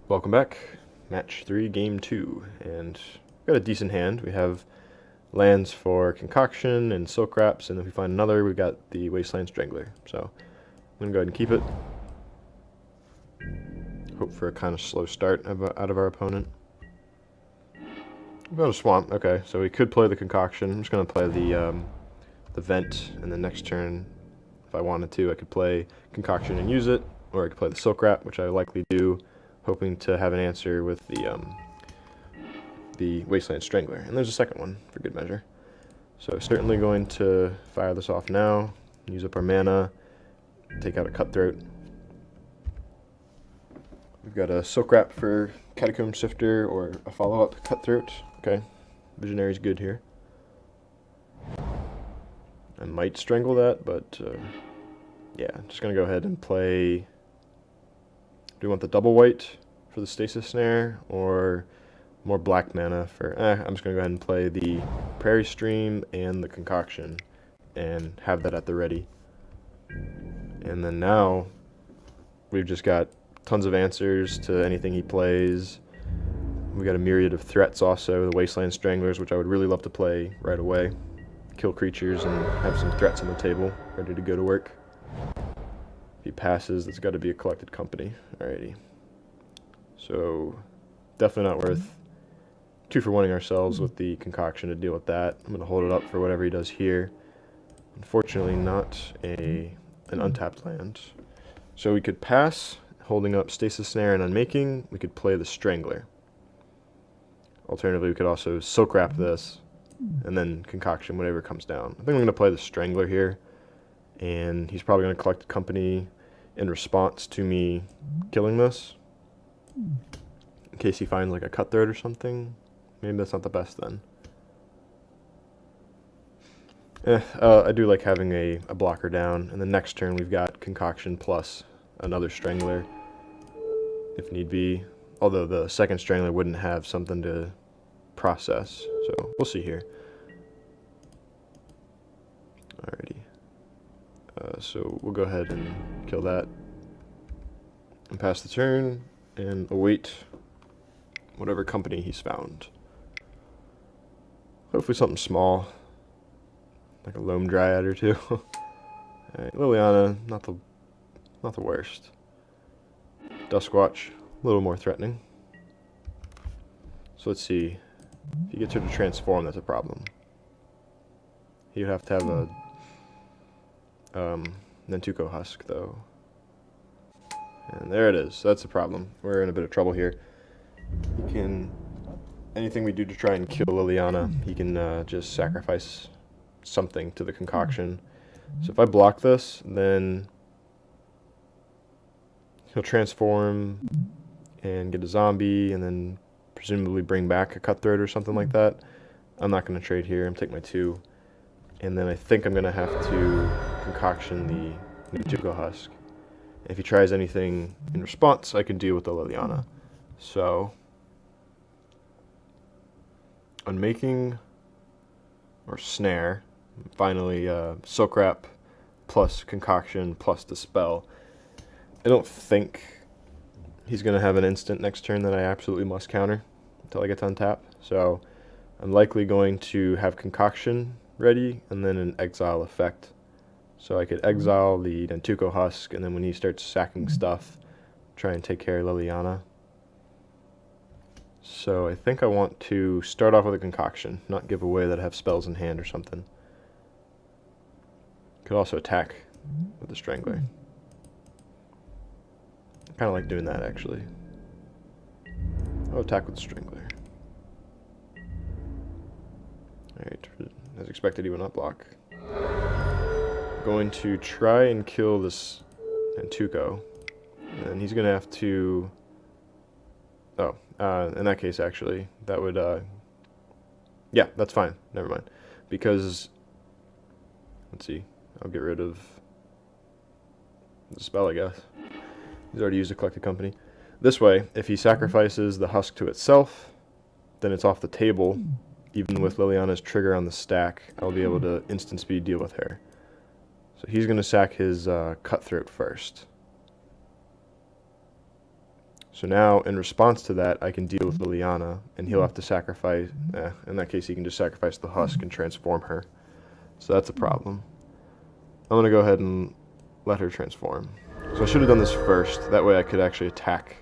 Welcome back. Match 3, Game 2. And got a decent hand. We have lands for Concoction and Silkwraps, and if we find another, we've got the Wasteland Strangler. So I'm going to go ahead and keep it. Hope for a kind of slow start out of our opponent. We've got a Swamp. Okay, so we could play the Concoction. I'm just going to play the Vent, and then next turn, if I wanted to, I could play Concoction and use it, or I could play the Silkwrap, which I likely do, hoping to have an answer with the Wasteland Strangler. And there's a second one, for good measure. So certainly going to fire this off now, use up our mana, take out a Cutthroat. We've got a Silkwrap for Catacomb Sifter, or a follow-up Cutthroat. Okay, Visionary's good here. I might strangle that, but yeah, just going to go ahead and play... Do we want the double white for the Stasis Snare, or more black mana for... I'm just going to go ahead and play the Prairie Stream and the Concoction, and have that at the ready. And then now, we've just got tons of answers to anything he plays. We got a myriad of threats also, the Wasteland Stranglers, which I would really love to play right away. Kill creatures and have some threats on the table, ready to go to work. If he passes, that's got to be a Collected Company. Alrighty. So, definitely not worth 2-for-1ing ourselves with the Concoction to deal with that. I'm going to hold it up for whatever he does here. Unfortunately, not an untapped land. So we could pass, holding up Stasis Snare and Unmaking. We could play the Strangler. Alternatively, we could also Silkwrap this, and then Concoction, whatever comes down. I think I'm going to play the Strangler here, and he's probably going to collect company in response to me killing this, in case he finds like a Cutthroat or something. Maybe that's not the best then. I do like having a blocker down, and the next turn we've got Concoction plus another Strangler, if need be. Although the second Strangler wouldn't have something to process, so we'll see here. Alrighty. So we'll go ahead and kill that, and pass the turn, and await whatever company he's found. Hopefully something small, like a Loam Dryad or two. Alright, Liliana, not the worst. Duskwatch, a little more threatening. So let's see. If he gets her to transform, that's a problem. He would have to have a Nentuko Husk, though. And there it is. That's the problem. We're in a bit of trouble here. He can... Anything we do to try and kill Liliana, he can just sacrifice something to the Concoction. So if I block this, then he'll transform and get a zombie, and then presumably bring back a Cutthroat or something like that. I'm not going to trade here. I'm taking my 2. And then I think I'm going to have to Concoction the Nentuko Husk. And if he tries anything in response, I can deal with the Liliana. So, Unmaking or Snare. Finally, Silkwrap plus Concoction plus Dispel. I don't think he's going to have an instant next turn that I absolutely must counter until I get to untap. So I'm likely going to have Concoction ready and then an exile effect. So I could exile the Nentuko Husk, and then when he starts sacking stuff, try and take care of Liliana. So I think I want to start off with a Concoction, not give away that I have spells in hand or something. Could also attack with the Strangler. Kind of like doing that, actually. I'll attack with the Strangler. Alright, as expected, he will not block. Going to try and kill this Nentuko, and he's going to have to... Oh, in that case, actually, that would... Yeah, that's fine. Never mind. Because... Let's see. I'll get rid of the spell, I guess. He's already used a Collected Company. This way, if he sacrifices the Husk to itself, then it's off the table. Even with Liliana's trigger on the stack, I'll be able to instant speed deal with her. So he's going to sack his Cutthroat first. So now, in response to that, I can deal with Liliana, and he'll have to sacrifice... in that case, he can just sacrifice the husk and transform her. So that's a problem. I'm going to go ahead and let her transform. So I should have done this first. That way I could actually attack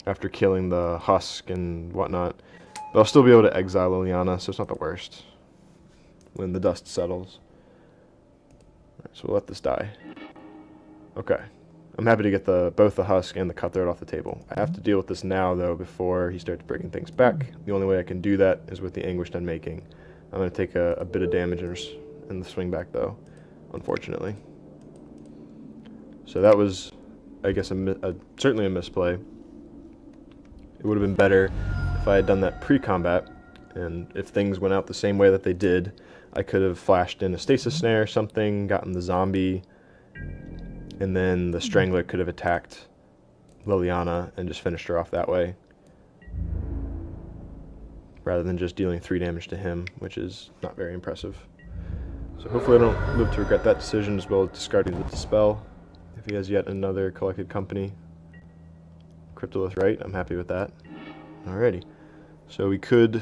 after killing the husk and whatnot. But I'll still be able to exile Liliana, so it's not the worst when the dust settles. Alright, so we'll let this die. Okay. I'm happy to get both the husk and the cutthroat off the table. I have to deal with this now, though, before he starts bringing things back. The only way I can do that is with the Anguished Unmaking. I'm going to take a bit of damage in the swing back, though, unfortunately. So that was, I guess, certainly a misplay. It would have been better if I had done that pre-combat, and if things went out the same way that they did, I could have flashed in a Stasis Snare or something, gotten the zombie, and then the Strangler could have attacked Liliana and just finished her off that way, rather than just dealing 3 damage to him, which is not very impressive. So hopefully I don't live to regret that decision, as well as discarding the Dispel. If he has yet another Collected Company. Cryptolith right, I'm happy with that. Alrighty. So we could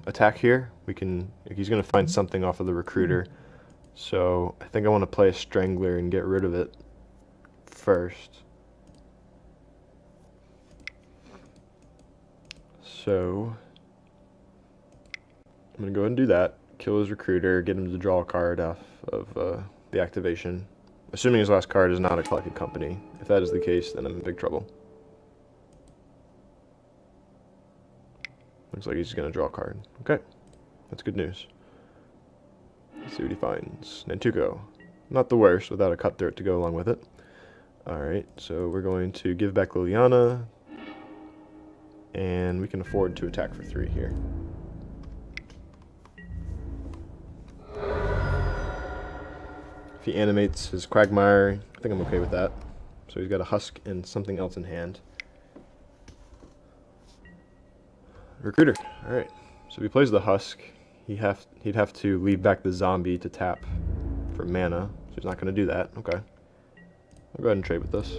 attack here. He's going to find something off of the Recruiter. So I think I want to play a Strangler and get rid of it first. So I'm going to go ahead and do that. Kill his Recruiter, get him to draw a card off of the activation. Assuming his last card is not a Collected Company. If that is the case, then I'm in big trouble. Looks like he's just going to draw a card. Okay, that's good news. Let's see what he finds. Nantuko. Not the worst, without a Cutthroat to go along with it. Alright, so we're going to give back Liliana. And we can afford to attack for 3 here. If he animates his Quagmire, I think I'm okay with that. So he's got a Husk and something else in hand. Recruiter. Alright. So if he plays the Husk, he'd have to leave back the zombie to tap for mana. So he's not going to do that. Okay. I'll go ahead and trade with this.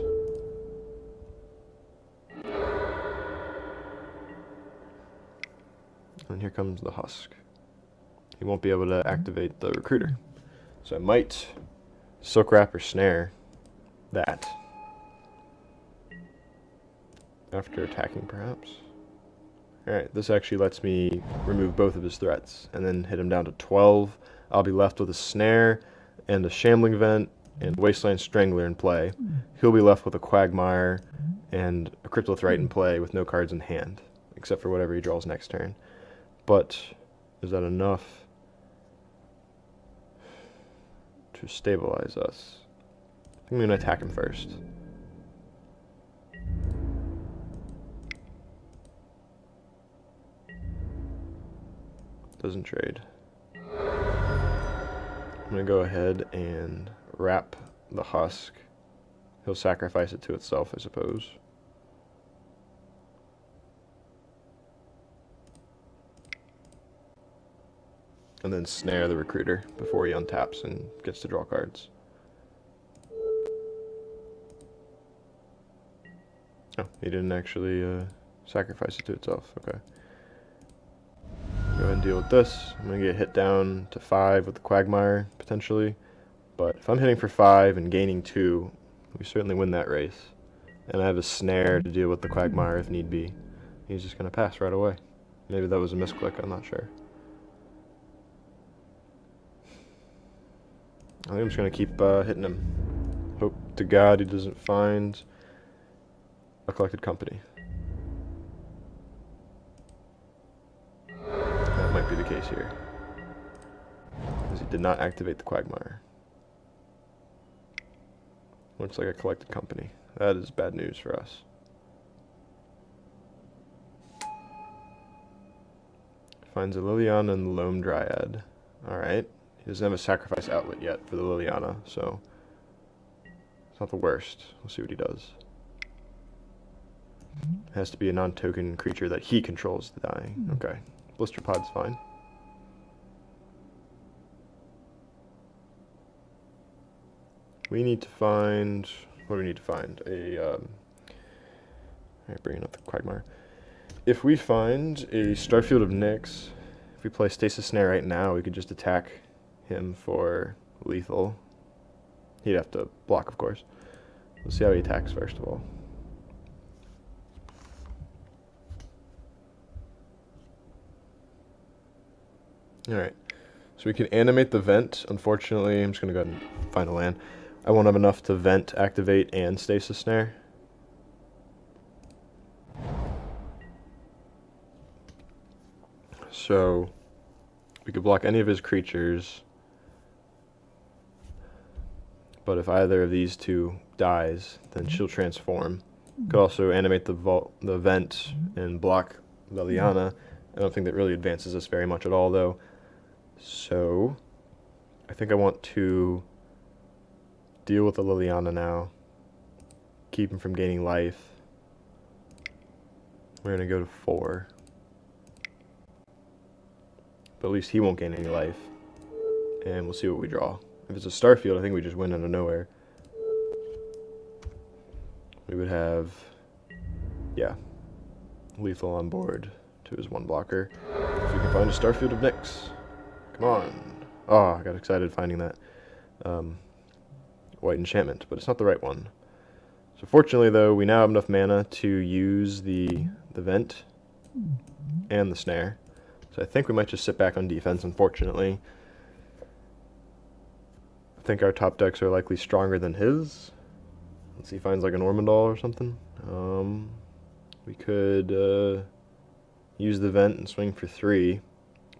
And here comes the Husk. He won't be able to activate the Recruiter. So I might Silkwrap or Snare that. After attacking, perhaps. Alright, this actually lets me remove both of his threats, and then hit him down to 12. I'll be left with a Snare, and a Shambling Vent, and Wasteland Strangler in play. He'll be left with a Quagmire, and a Cryptolith in play with no cards in hand, except for whatever he draws next turn. But, is that enough to stabilize us? I think I'm going to attack him first. Doesn't trade. I'm going to go ahead and wrap the Husk. He'll sacrifice it to itself, I suppose. And then snare the Recruiter before he untaps and gets to draw cards. Oh, he didn't actually sacrifice it to itself. Okay. Go ahead and deal with this. I'm going to get hit down to 5 with the Quagmire, potentially. But if I'm hitting for 5 and gaining 2, we certainly win that race. And I have a Snare to deal with the Quagmire if need be. He's just going to pass right away. Maybe that was a misclick, I'm not sure. I think I'm just going to keep hitting him. Hope to God he doesn't find a Collected Company. That might be the case here, because he did not activate the Quagmire. Looks like a Collected Company. That is bad news for us. Finds a Liliana and the Loam Dryad. Alright. He doesn't have a sacrifice outlet yet for the Liliana, so it's not the worst. We'll see what he does. It has to be a non-token creature that he controls the dying. Okay. Blister Pod's fine. We need to find what do we need to find? Alright, bringing up the Quagmire. If we find a Starfield of Nyx, if we play Stasis Snare right now, we could just attack him for lethal. He'd have to block, of course. We'll see how he attacks first of all. Alright, so we can animate the vent. Unfortunately, I'm just going to go ahead and find a land. I won't have enough to vent, activate, and Stasis Snare. So, we could block any of his creatures. But if either of these two dies, then she'll transform. Could also animate the vent and block Liliana. I don't think that really advances us very much at all, though. So, I think I want to deal with the Liliana now. Keep him from gaining life. We're going to go to 4. But at least he won't gain any life. And we'll see what we draw. If it's a Starfield, I think we just win out of nowhere. We would have, yeah, lethal on board to his 1 blocker. If we can find a Starfield of Nyx. Come on. Oh, I got excited finding that white enchantment, but it's not the right one. So fortunately, though, we now have enough mana to use the vent and the snare. So I think we might just sit back on defense, unfortunately. I think our top decks are likely stronger than his. Let's see, he finds like an Ormondal or something. We could use the vent and swing for 3,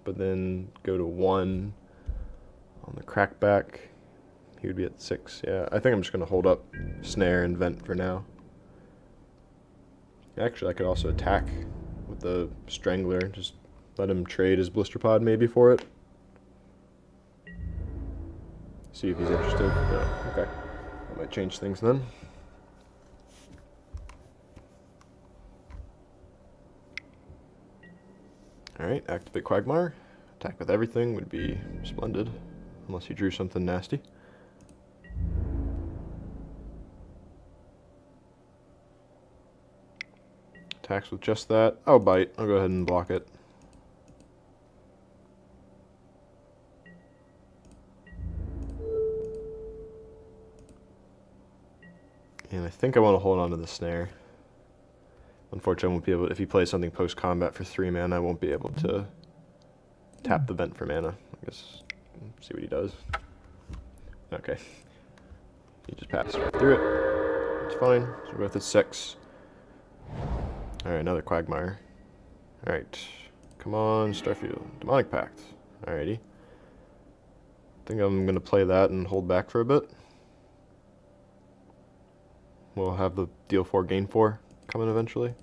but then go to 1 on the crackback. He would be at 6. Yeah, I think I'm just going to hold up snare and vent for now. Actually, I could also attack with the Strangler. Just let him trade his Blister Pod maybe for it. See if he's interested. No, okay. That might change things then. Alright, activate Quagmire. Attack with everything would be splendid. Unless he drew something nasty. Attacks with just that. Oh, bite. I'll go ahead and block it. And I think I want to hold on to the snare. Unfortunately, I won't be able to, if he plays something post-combat for 3 mana, I won't be able to tap the vent for mana. I guess, see what he does. Okay. He just passed right through it. It's fine. So we're both at 6. Alright, another Quagmire. Alright. Come on, Starfield. Demonic Pact. Alrighty. I think I'm going to play that and hold back for a bit. We'll have the deal 4, gain 4 coming eventually.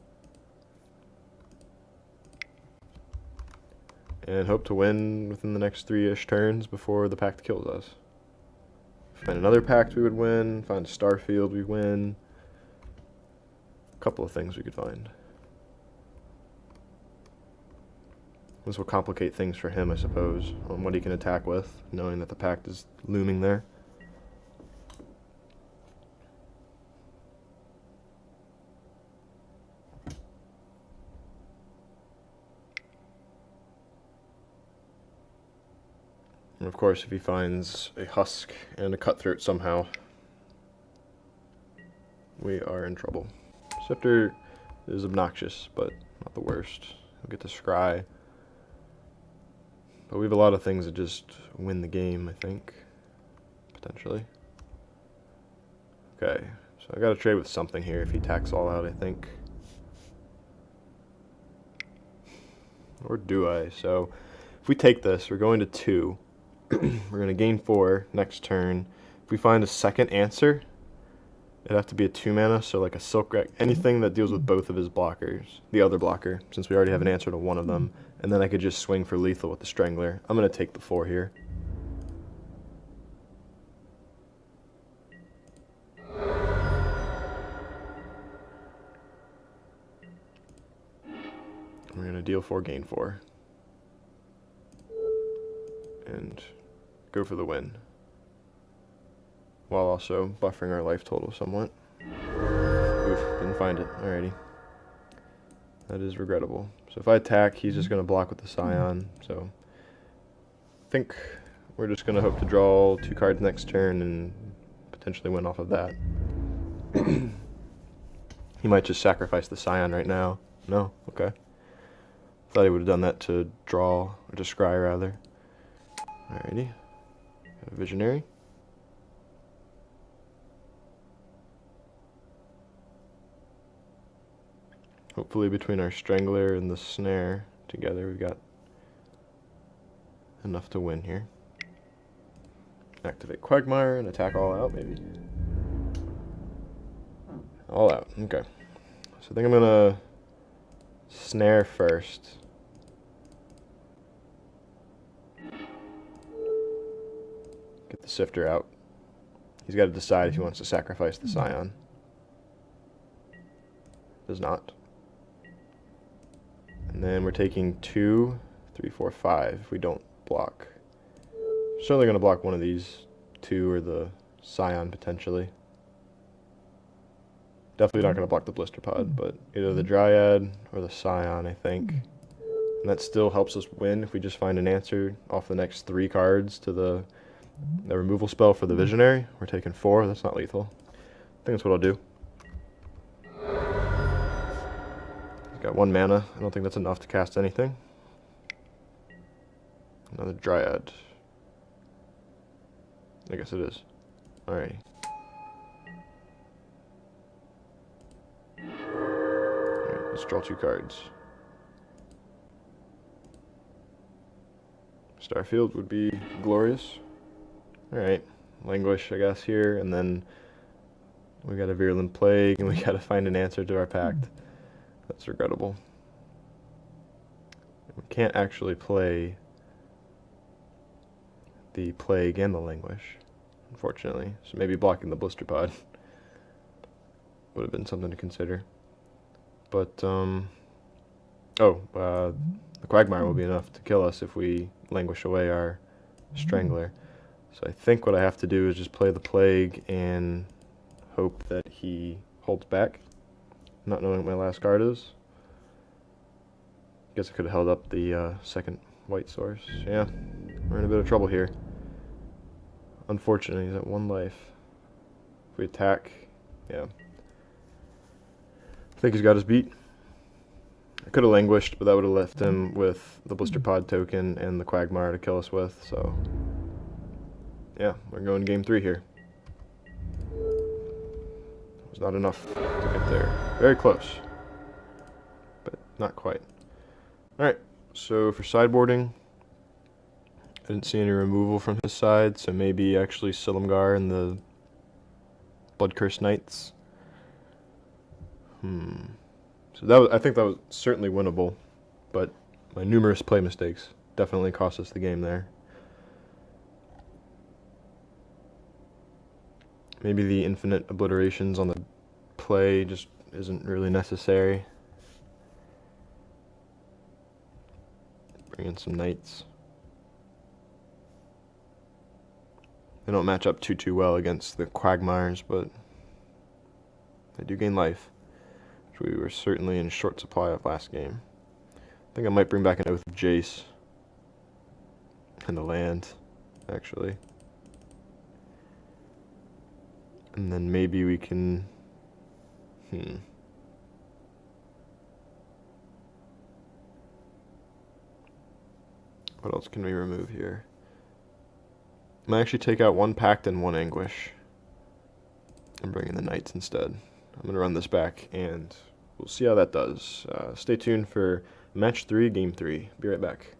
And hope to win within the next 3-ish turns before the pact kills us. Find another pact, we would win. Find a Starfield, we win. A couple of things we could find. This will complicate things for him, I suppose, on what he can attack with, knowing that the pact is looming there. And of course, if he finds a Husk and a Cutthroat somehow, we are in trouble. Scepter is obnoxious, but not the worst. He'll get to Scry. But we have a lot of things that just win the game, I think. Potentially. Okay, so I gotta trade with something here if he attacks all out, I think. Or do I? So, if we take this, we're going to 2. We're going to gain 4 next turn. If we find a second answer, it'd have to be a 2 mana, so like a Silkwrap, anything that deals with both of his blockers, the other blocker, since we already have an answer to one of them, and then I could just swing for lethal with the Strangler. I'm going to take the 4 here. We're going to deal 4, gain 4. And go for the win. while also buffering our life total somewhat. Oof, didn't find it. Alrighty. That is regrettable. So if I attack, he's just going to block with the Scion. So I think we're just going to hope to draw 2 cards next turn and potentially win off of that. He might just sacrifice the Scion right now. No? Okay. Thought he would have done that to draw, or to scry rather. Alrighty. Got a Visionary. Hopefully between our Strangler and the Snare together we've got enough to win here. Activate Quagmire and attack all out maybe. All out, okay. So I think I'm gonna Snare first. Get the Sifter out. He's got to decide if he wants to sacrifice the Scion. Does not. And then we're taking 2, 3, 4, 5 if we don't block. Certainly going to block one of these 2 or the Scion potentially. Definitely not going to block the Blister Pod, but either the Dryad or the Scion, I think. And that still helps us win if we just find an answer off the next 3 cards to the removal spell for the Visionary. We're taking 4, that's not lethal. I think that's what I'll do. He's got 1 mana. I don't think that's enough to cast anything. Another Dryad. I guess it is. Alrighty. Alright, let's draw 2 cards. Starfield would be glorious. Alright, Languish, I guess, here, and then we got a Virulent Plague, and we gotta find an answer to our pact. That's regrettable. We can't actually play the Plague and the Languish, unfortunately. So maybe blocking the Blister Pod would have been something to consider. But, the Quagmire will be enough to kill us if we Languish away our Strangler. So I think what I have to do is just play the Plague and hope that he holds back, not knowing what my last card is. Guess I could have held up the second white source. Yeah, we're in a bit of trouble here. Unfortunately, he's at 1 life. If we attack, yeah. I think he's got us beat. I could have Languished, but that would have left him with the Blister Pod token and the Quagmire to kill us with, so yeah, we're going game 3 here. It was not enough to get there. Very close, but not quite. Alright, so for sideboarding, I didn't see any removal from his side, so maybe actually Silumgar and the Bloodcurse Knights. So that was, I think that was certainly winnable, but my numerous play mistakes definitely cost us the game there. Maybe the Infinite Obliterations on the play just isn't really necessary. Bring in some Knights. They don't match up too well against the Quagmires, but they do gain life, which we were certainly in short supply of last game. I think I might bring back an Oath of Jace and the land, actually. And then maybe we can... What else can we remove here? I might actually take out 1 Pact and 1 Anguish and bring in the Knights instead. I'm going to run this back and we'll see how that does. Stay tuned for match 3, game 3. Be right back.